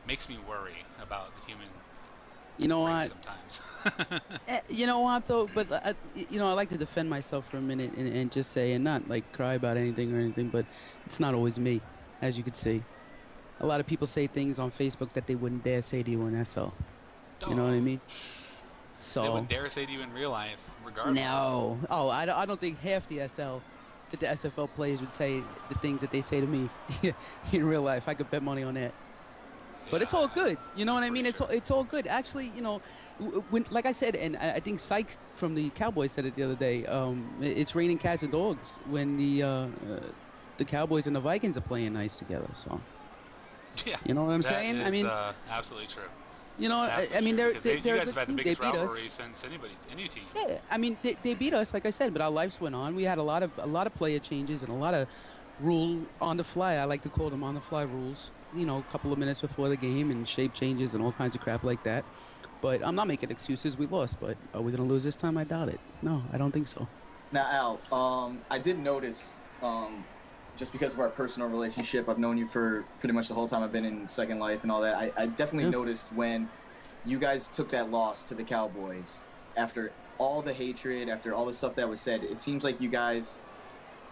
makes me worry about the human You know race what? sometimes. You know what though? But I like to defend myself for a minute and just say and not like cry about anything or anything. But it's not always me, as you could see. A lot of people say things on Facebook that they wouldn't dare say to you in SL. You know what I Oh, mean? they So wouldn't dare say to you in real life, regardless. no. Oh, I don't think half the the SFL players would say the things that they say to me in real life. I could bet money on that. But Yeah, it's all good. You know I'm what I pretty mean? sure. It's all good. Actually, when like I said, and I think Syke from the Cowboys said it the other day. It's raining cats and dogs when the Cowboys and the Vikings are playing nice together. So Yeah, you know what I'm that saying? I is mean, absolutely true. I Absolutely mean, true. Because you they're a guys have good had the team. They biggest beat rivalry us. since any team. Yeah, I mean, they beat us, like I said, but our lives went on. We had a lot of player changes and a lot of rule on the fly. I like to call them on the fly rules. A couple of minutes before the game and shape changes and all kinds of crap like that. But I'm not making excuses. We lost, but are we going to lose this time? I doubt it. No, I don't think so. Now, Al, I did notice, just because of our personal relationship, I've known you for pretty much the whole time I've been in Second Life and all that. I definitely Yeah, noticed when you guys took that loss to the Cowboys after all the hatred, after all the stuff that was said. It seems like you guys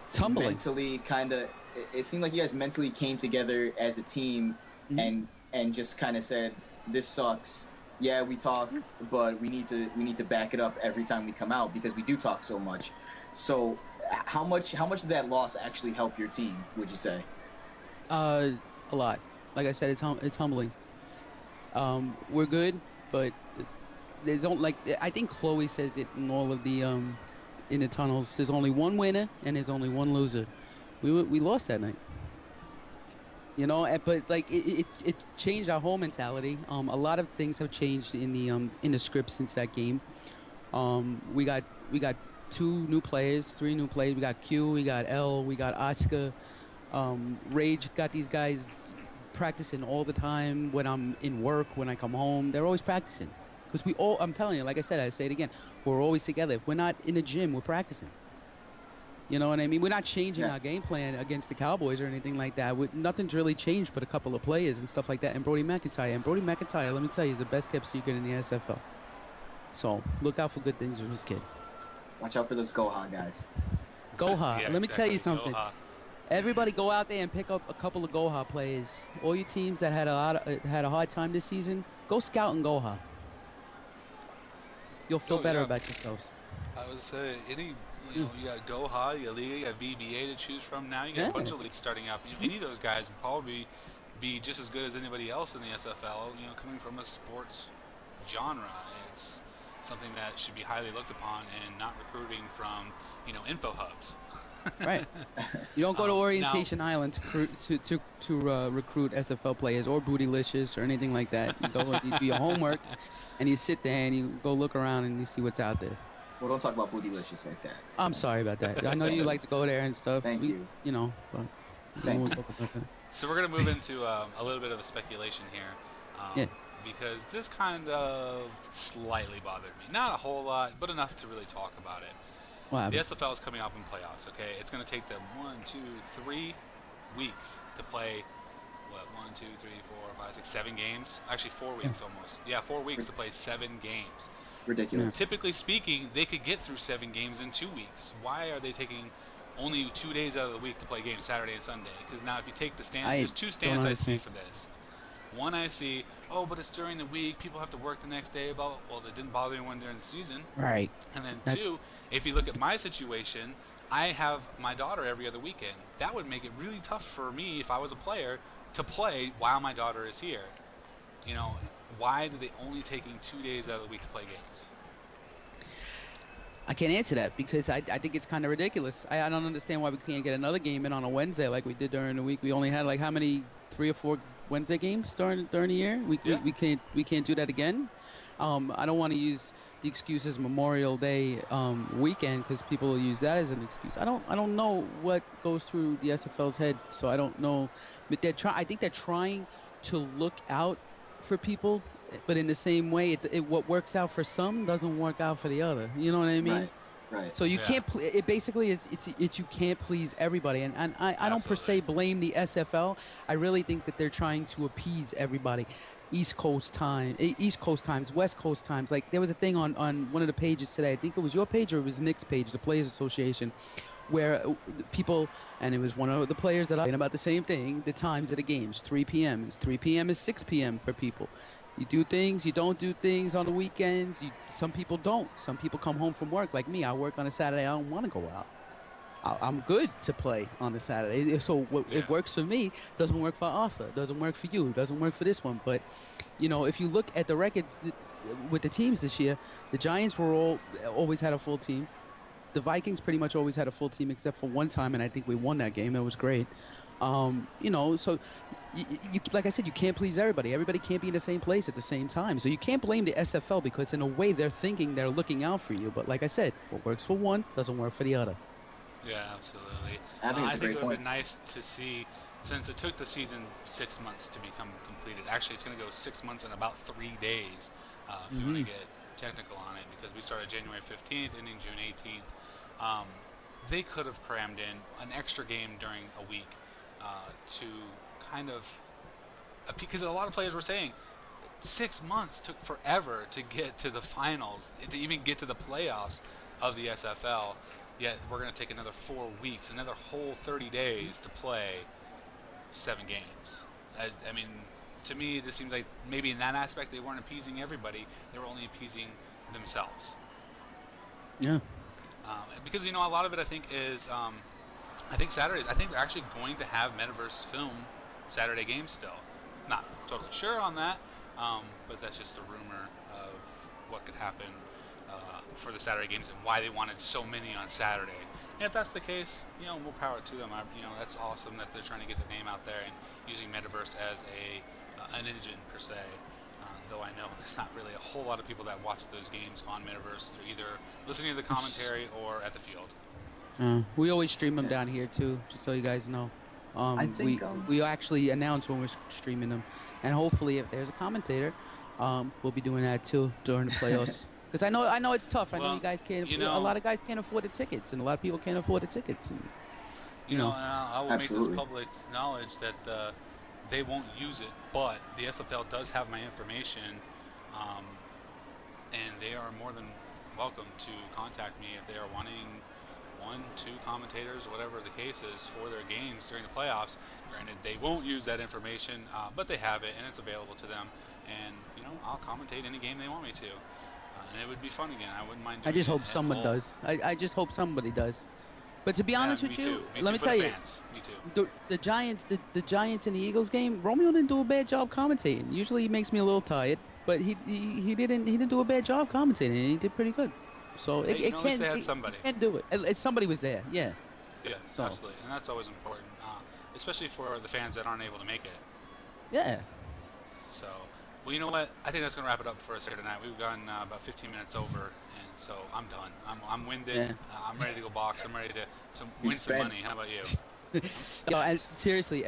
it's humbling. mentally kind of. It seemed like you guys mentally came together as a team Hmm. and just kind of said, "This sucks." Yeah, we talk, but we need to back it up every time we come out because we do talk so much. So how much did that loss actually help your team? Would you say? Uh, a lot. Like I said, it's humbling. We're good, but there's only like I think Chloe says it in all of the in the tunnels. There's only one winner and there's only one loser. We lost that night. But like it changed our whole mentality. A lot of things have changed in the script since that game. We got two new players, three new players. We got Q, we got L, we got Oscar. Rage got these guys practicing all the time when I'm in work, when I come home. They're always practicing. Because I'm telling you, like I said, I say it again, we're always together. If we're not in the gym, we're practicing. You know what I mean? We're not changing Yeah. our game plan against the Cowboys or anything like that. Nothing's really changed but a couple of players and stuff like that. And Brody McIntyre. And Brody McIntyre, let me tell you, is the best kept secret in the SFL. So look out for good things with this kid. Watch out for those Goha guys. Goha, Yeah, let me tell you exactly. Go something. Ha. Everybody go out there and pick up a couple of Goha players. All you teams that had a hard time this season, go scout and Goha. You'll feel Oh better yeah, about yourselves. I would say Yeah. you got Go Ha, you got Liga, you got VBA to choose from now. You got a bunch Yeah. of leagues starting up. Any of those guys would probably be just as good as anybody else in the SFL. Coming from a sports genre, it's something that should be highly looked upon and not recruiting from info hubs. Right. You don't go to Now, Orientation Island to recruit SFL players or Bootylicious or anything like that. You go and you do your homework and you sit there and you go look around and you see what's out there. Well, don't talk about bootylicious like that. I'm sorry about that. I know you Thank like you. to go there and stuff. Thank you. But we Thank won't you. talk about that. so we're gonna move into a little bit of a speculation here, Yeah. because this kind of slightly bothered me. Not a whole lot, but enough to really talk about it. What The happened? SFL is coming up in playoffs. Okay, it's going to take them 1, 2, 3 weeks to play. What 1, 2, 3, 4, 5, 6, 7 games? Actually, Yeah. 4 weeks almost. Yeah, 4 weeks to play 7 games. Yeah. Ridiculous. Typically speaking, they could get through 7 games in 2 weeks. Why are they taking only 2 days out of the week to play games, Saturday and Sunday? Because now, if you take the stand, I there's two don't stands I see understand. for this. One I see, oh, but it's during the week. People have to work the next day. Well, it didn't bother anyone during the season. Right. And then That two, if you look at my situation, I have my daughter every other weekend. That would make it really tough for me if I was a player to play while my daughter is here. You know, why do they only taking 2 days out of the week to play games? I can't answer that because I think it's kind of ridiculous. I don't understand why we can't get another game in on a Wednesday like we did during the week. We only had like how many 3 or 4 Wednesday games during the year. We we, Yeah. we can't we can't do that again. I don't want to use the excuse as Memorial Day weekend because people will use that as an excuse. I don't know what goes through the SFL's head, so I don't know. But I think they're trying to look out for people, but in the same way, what works out for some doesn't work out for the other. You know what I mean? Right. Right. So you Yeah. can't. It basically it's you can't please everybody, and I don't per se Absolutely. blame the SFL. I really think that they're trying to appease everybody. East Coast time, East Coast times, West Coast times. Like there was a thing on one of the pages today. I think it was your page or it was Nick's page, the Players Association, where the people, and it was one of the players that I about the same thing. The times of the games, 3 p.m. 3 p.m. is 6 p.m. for people. You do things, you don't do things on the weekends. Some people don't. Some people come home from work like me. I work on a Saturday. I don't want to go out. I'm good to play on a Saturday. So Yeah. it works for me. Doesn't work for Arthur. Doesn't work for you. Doesn't work for this one. But, if you look at the records with the teams this year, the Giants always had a full team. The Vikings pretty much always had a full team except for one time, and I think we won that game. It was great. So like I said, you can't please everybody. Everybody can't be in the same place at the same time. So you can't blame the SFL because in a way they're looking out for you. But like I said, what works for one doesn't work for the other. Yeah, absolutely. I think it's I a think great it would point. have been nice to see, since it took the season 6 months to become completed. Actually, it's going to go 6 months and about 3 days if you want to get technical on it, because we started January 15th, ending June 18th. They could have crammed in an extra game during a week to kind of, because a lot of players were saying 6 months took forever to get to the finals, to even get to the playoffs of the SFL. Yet we're going to take another 4 weeks, another whole 30 days to play 7 games. I mean, to me, it just seems like maybe in that aspect they weren't appeasing everybody; they were only appeasing themselves. Yeah. Because a lot of it I think is, I think Saturdays. I think they're actually going to have Metaverse film Saturday games still. Not totally sure on that, but that's just a rumor of what could happen for the Saturday games and why they wanted so many on Saturday. And if that's the case, more power to them. That's awesome that they're trying to get the name out there and using Metaverse as an engine per se. Though I know there's not really a whole lot of people that watch those games on Metaverse. They're either listening to the commentary or at the field. We always stream them down here too, just so you guys know. I think we actually announce when we're streaming them, and hopefully if there's a commentator, we'll be doing that too during the playoffs. Because I know it's tough. I know you guys can't. A lot of guys can't afford the tickets, and a lot of people can't afford the tickets. And, and I will Absolutely. make this public knowledge that they won't use it, but the SFL does have my information, and they are more than welcome to contact me if they are wanting 1, 2 commentators, whatever the case is, for their games during the playoffs. Granted, they won't use that information, but they have it, and it's available to them. And, I'll commentate any game they want me to. And it would be fun again. I wouldn't mind doing I just it hope at someone all. does. I just hope somebody does. But to be honest with me you, too. let me For tell the you, fans. Me too. the Giants, the Giants and the Eagles game, Romeo didn't do a bad job commentating. Usually he makes me a little tired, but he didn't do a bad job commentating, and he did pretty good. So Hey, it at least can they had somebody. It can do it. Somebody was there, yeah. Yeah, So. absolutely. And that's always important, especially for the fans that aren't able to make it. Yeah. So, well, you know what? I think that's going to wrap it up for us here tonight. We've gone about 15 minutes over, and so I'm done. I'm winded. Yeah. I'm ready to go box. I'm ready to win some spent. money. How about you? Yo, and seriously,